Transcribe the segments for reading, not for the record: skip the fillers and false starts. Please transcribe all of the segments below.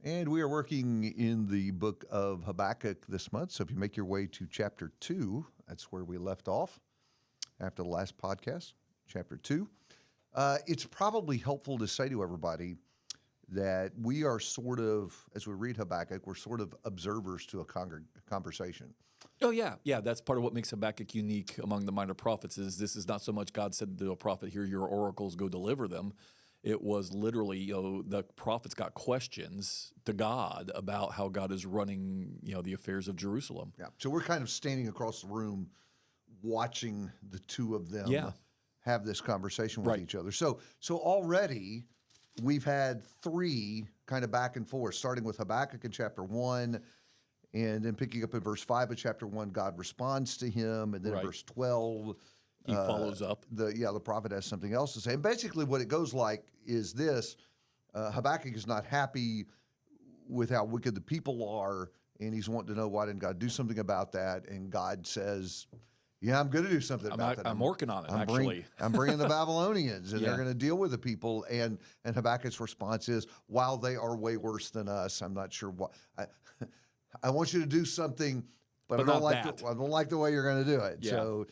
And we are working in the book of Habakkuk this month. So if you make your way to chapter 2, that's where we left off after the last podcast, chapter 2. It's probably helpful to say to everybody that we are sort of, as we read Habakkuk, we're sort of observers to a conversation. Oh, yeah. Yeah, that's part of what makes Habakkuk unique among the minor prophets is this is not so much God said to a prophet, here are your oracles, go deliver them. It was literally, the prophets got questions to God about how God is running, the affairs of Jerusalem. Yeah. So we're kind of standing across the room watching the two of them have this conversation with each other. So already we've had three kind of back and forth, starting with Habakkuk in chapter 1, and then picking up in verse 5 of chapter 1, God responds to him, and then in verse 12, he follows up. The prophet has something else to say. And basically what it goes like is this, Habakkuk is not happy with how wicked the people are, and he's wanting to know why didn't God do something about that, and God says, yeah, I'm going to do something about that. I'm working on it, actually. I'm bringing the Babylonians, and they're going to deal with the people. And Habakkuk's response is, while they are way worse than us, I'm not sure what. I want you to do something, but I don't like the way you're going to do it. Yeah. So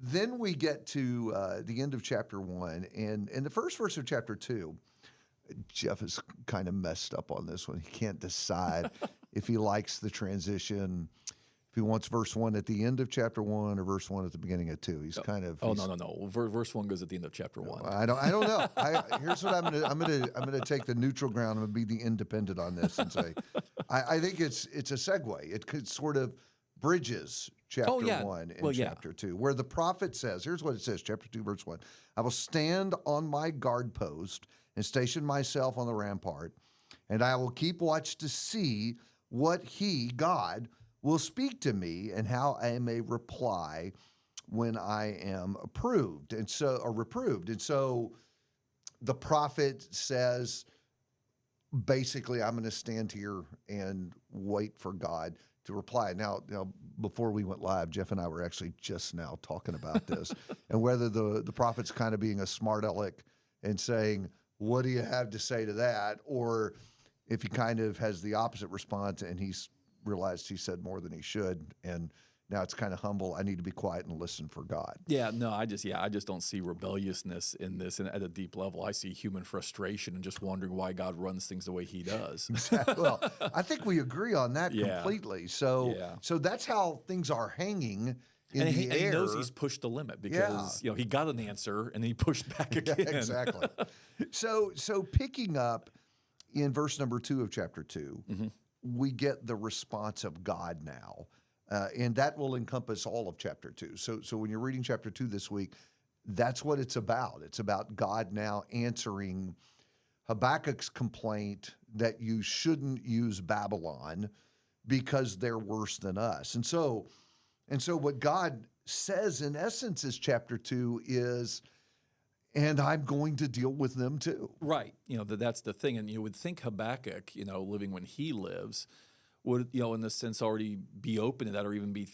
then we get to the end of chapter 1, and in the first verse of chapter 2, Jeff is kind of messed up on this one. He can't decide if he likes the transition. If he wants verse 1 at the end of chapter 1 or verse 1 at the beginning of 2, he's kind of. No. Verse 1 goes at the end of chapter 1. I don't know. Here's what I'm gonna take the neutral ground. I'm gonna be the independent on this and say, I think it's a segue. It could sort of bridges chapter 1 and chapter 2, where the prophet says, here's what it says, chapter 2, verse 1. I will stand on my guard post and station myself on the rampart, and I will keep watch to see what he, God, will speak to me and how I may reply when I am reproved. And so the prophet says, basically, I'm going to stand here and wait for God to reply. Now, before we went live, Jeff and I were actually just now talking about this and whether the prophet's kind of being a smart aleck and saying, what do you have to say to that? Or if he kind of has the opposite response and he's realized he said more than he should, and now it's kind of humble. I need to be quiet and listen for God. Yeah, no, I just don't see rebelliousness in this, and at a deep level, I see human frustration and just wondering why God runs things the way He does. Exactly. Well, I think we agree on that completely. So that's how things are hanging in the air. And he knows he's pushed the limit because he got an answer and then he pushed back again. Yeah, exactly. So picking up in verse number 2 of chapter 2, we get the response of God now. And that will encompass all of chapter 2. So when you're reading chapter 2 this week, that's what it's about. It's about God now answering Habakkuk's complaint that you shouldn't use Babylon because they're worse than us. And so what God says in essence is chapter 2 is, and I'm going to deal with them too. Right. That's the thing. And you would think Habakkuk, living when he lives, would, in this sense, already be open to that or even be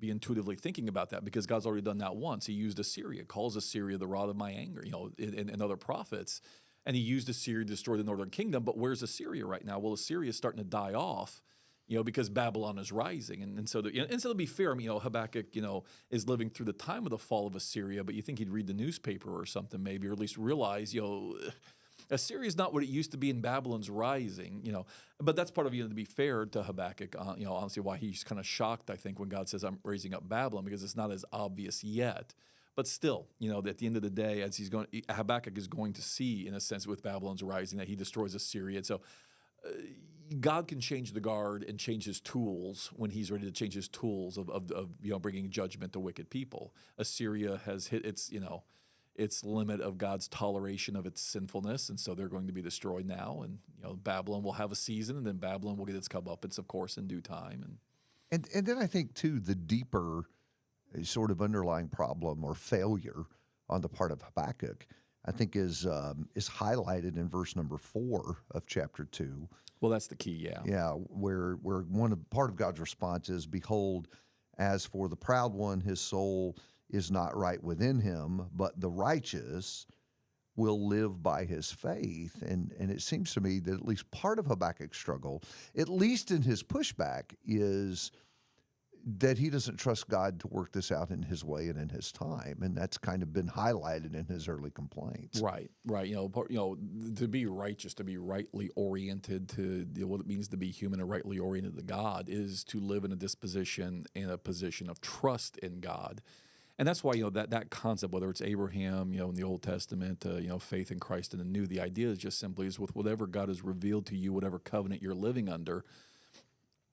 intuitively thinking about that because God's already done that once. He used Assyria, calls Assyria the rod of my anger, in other prophets. And he used Assyria to destroy the northern kingdom. But where's Assyria right now? Well, Assyria is starting to die off, because Babylon is rising. And so to be fair, Habakkuk, is living through the time of the fall of Assyria, but you think he'd read the newspaper or something maybe, or at least realize, Assyria is not what it used to be and Babylon's rising, But that's part of, to be fair to Habakkuk, honestly, why he's kind of shocked, I think, when God says, I'm raising up Babylon, because it's not as obvious yet. But still, at the end of the day, as Habakkuk is going to see, in a sense, with Babylon's rising, that he destroys Assyria. And so God can change the guard and change his tools when he's ready to change his tools of bringing judgment to wicked people. Assyria has hit its limit of God's toleration of its sinfulness, and so they're going to be destroyed now. And Babylon will have a season, and then Babylon will get its comeuppance, of course, in due time. And then I think too the deeper sort of underlying problem or failure on the part of Habakkuk, I think is highlighted in verse number 4 of chapter 2. Well, that's the key, yeah. Yeah, where part of God's response is, behold, as for the proud one, his soul is not right within him, but the righteous will live by his faith. And it seems to me that at least part of Habakkuk's struggle, at least in his pushback, is that he doesn't trust God to work this out in his way and in his time. And that's kind of been highlighted in his early complaints. Right. To be righteous, to be rightly oriented, to what it means to be human and rightly oriented to God is to live in a disposition and a position of trust in God. And that's why, that concept, whether it's Abraham, in the Old Testament, faith in Christ in the New, the idea is just simply is with whatever God has revealed to you, whatever covenant you're living under.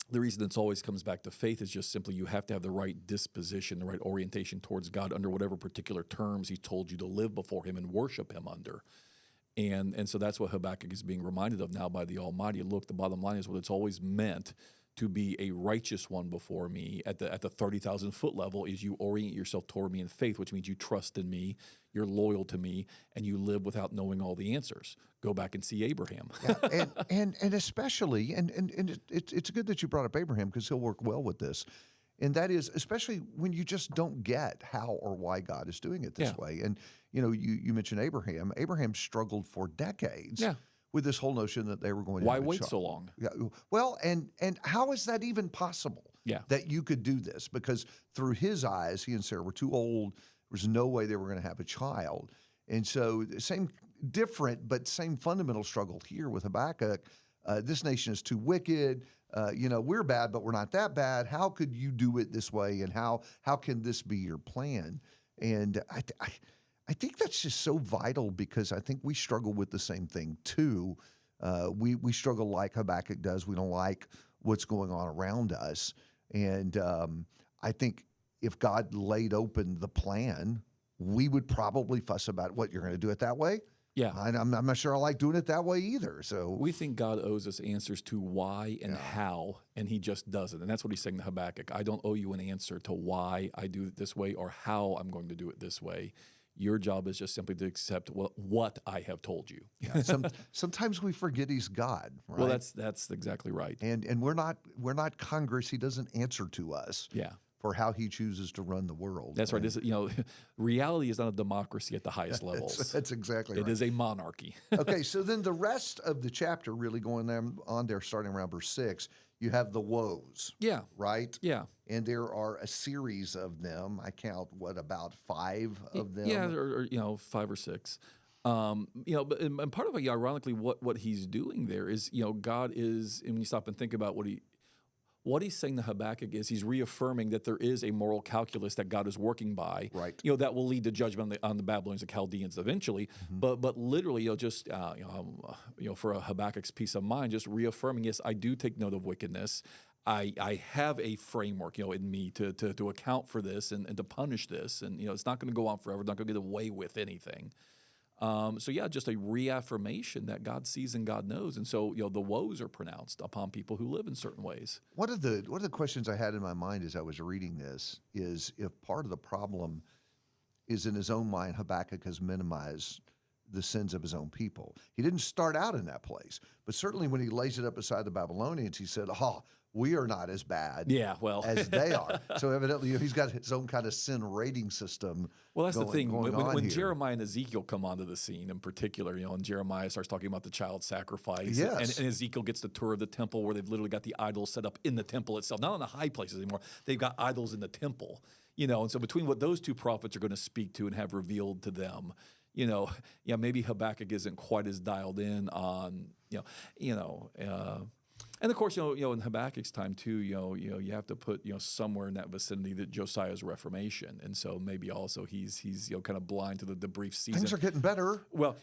The reason it's always comes back to faith is just simply you have to have the right disposition, the right orientation towards God under whatever particular terms He told you to live before Him and worship Him under. And so that's what Habakkuk is being reminded of now by the Almighty. Look, the bottom line is what it's always meant to be a righteous one before me at the 30,000-foot level is you orient yourself toward me in faith, which means you trust in me, you're loyal to me, and you live without knowing all the answers. Go back and see Abraham. Yeah, and especially, and it's good that you brought up Abraham because he'll work well with this. And that is, especially when you just don't get how or why God is doing it this way. And, you mentioned Abraham. Abraham struggled for decades with this whole notion that they were going to Why have a wait child. so long? Yeah, well, and how is that even possible? Yeah. That you could do this? Because through his eyes, he and Sarah were too old. There was no way they were going to have a child. And so same different, but same fundamental struggle here with Habakkuk. This nation is too wicked. We're bad, but we're not that bad. How could you do it this way? And how can this be your plan? And I think that's just so vital because I think we struggle with the same thing too. We struggle like Habakkuk does. We don't like what's going on around us. And I think if God laid open the plan, we would probably fuss about what you're going to do it that way. Yeah. I'm not sure I like doing it that way either. So we think God owes us answers to why and how, and He just doesn't. And that's what He's saying to Habakkuk. I don't owe you an answer to why I do it this way or how I'm going to do it this way. Your job is just simply to accept what I have told you. Yeah, sometimes we forget He's God, right? Well, that's exactly right. And we're not Congress. He doesn't answer to us. Yeah. For how He chooses to run the world. That's right. This, reality is not a democracy at the highest levels. That's exactly right. It is a monarchy. Okay, so then the rest of the chapter really going on there, starting around verse 6, you have the woes. Yeah. Right? Yeah. And there are a series of them. I count, about 5 of them? Yeah, or 5 or 6. But and part of it, ironically, what He's doing there is, God is, and when you stop and think about what He's saying to Habakkuk is He's reaffirming that there is a moral calculus that God is working by, right? That will lead to judgment on the Babylonians and Chaldeans eventually. Mm-hmm. But literally, for a Habakkuk's peace of mind, just reaffirming, yes, I do take note of wickedness. I have a framework, in me to account for this and to punish this, and it's not going to go on forever. Not going to get away with anything. Just a reaffirmation that God sees and God knows. And so, the woes are pronounced upon people who live in certain ways. One of the questions I had in my mind as I was reading this is if part of the problem is in his own mind, Habakkuk has minimized the sins of his own people. He didn't start out in that place, but certainly when he lays it up beside the Babylonians, he said, we are not as bad as they are. So evidently he's got his own kind of sin rating system. Well, that's the thing. When here. Jeremiah and Ezekiel come onto the scene in particular, and Jeremiah starts talking about the child sacrifice. Yes. And Ezekiel gets the tour of the temple where they've literally got the idols set up in the temple itself. Not on the high places anymore. They've got idols in the temple. And so between what those two prophets are going to speak to and have revealed to them, maybe Habakkuk isn't quite as dialed in on, and of course, in Habakkuk's time too, you have to put, somewhere in that vicinity that Josiah's Reformation, and so maybe also he's kind of blind to the brief season. Things are getting better. Well,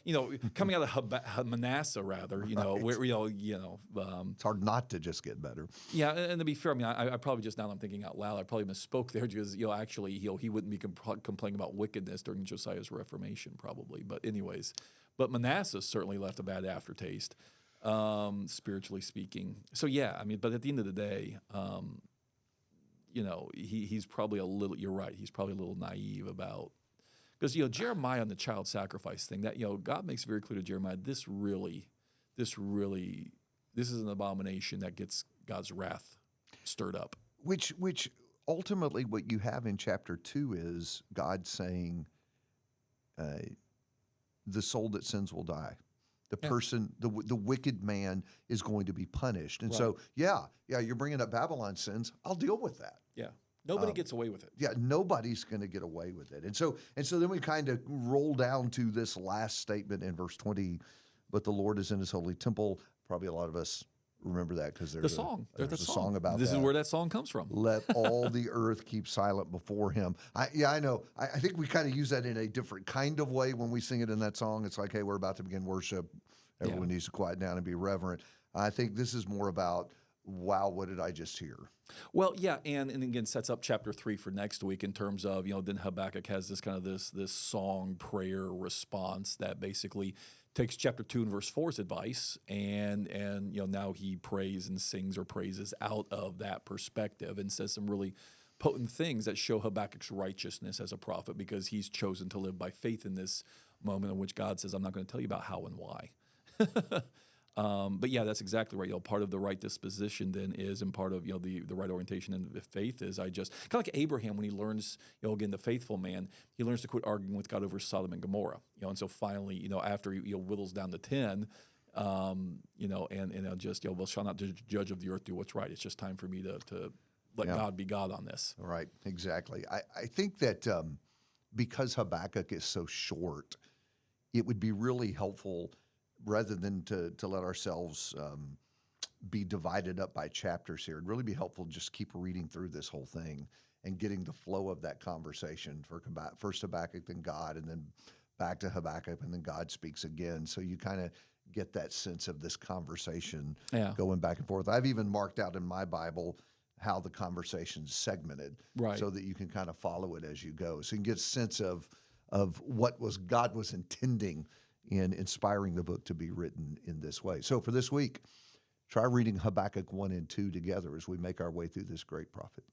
coming out of Manasseh, rather, right. where it's hard not to just get better. Yeah, and to be fair, I probably just now that I'm thinking out loud, I probably misspoke there because actually he wouldn't be complaining about wickedness during Josiah's Reformation probably, but anyways, Manasseh certainly left a bad aftertaste. Spiritually speaking. So but at the end of the day, he's probably you're right, he's probably a little naive about, because, Jeremiah on the child sacrifice thing, that, God makes very clear to Jeremiah, this is an abomination that gets God's wrath stirred up. Which ultimately what you have in chapter 2 is God saying, the soul that sins will die. The person, the wicked man is going to be punished. And so, yeah, you're bringing up Babylon sins. I'll deal with that. Yeah. Nobody gets away with it. Yeah, nobody's going to get away with it. And so then we kind of roll down to this last statement in verse 20, but the Lord is in his holy temple. Probably a lot of us remember that because there's a song about this that. Is where that song comes from. Let all the earth keep silent before him. I know. I think we kind of use that in a different kind of way when we sing it in that song. It's like, hey, we're about to begin worship. Everyone needs to quiet down and be reverent. I think this is more about, wow, what did I just hear? Well, yeah, and again sets up chapter 3 for next week in terms of, then Habakkuk has this kind of this song prayer response that basically takes chapter 2 and verse 4's advice and now he prays and sings or praises out of that perspective and says some really potent things that show Habakkuk's righteousness as a prophet because he's chosen to live by faith in this moment in which God says, I'm not going to tell you about how and why. But yeah, that's exactly right. Part of the right disposition then is, and part of the right orientation in the faith is, I just kind of like Abraham when he learns, again, the faithful man, he learns to quit arguing with God over Sodom and Gomorrah. And so finally, after he whittles down to 10, and just well, shall not judge of the earth do what's right. It's just time for me to let God be God on this. Right, exactly. I think that because Habakkuk is so short, it would be really helpful rather than to let ourselves be divided up by chapters here. It'd really be helpful to just keep reading through this whole thing and getting the flow of that conversation for first Habakkuk, then God, and then back to Habakkuk, and then God speaks again. So you kind of get that sense of this conversation going back and forth. I've even marked out in my Bible how the conversation's segmented so that you can kind of follow it as you go. So you can get a sense of what God was intending in inspiring the book to be written in this way. So for this week, try reading Habakkuk 1 and 2 together as we make our way through this great prophet.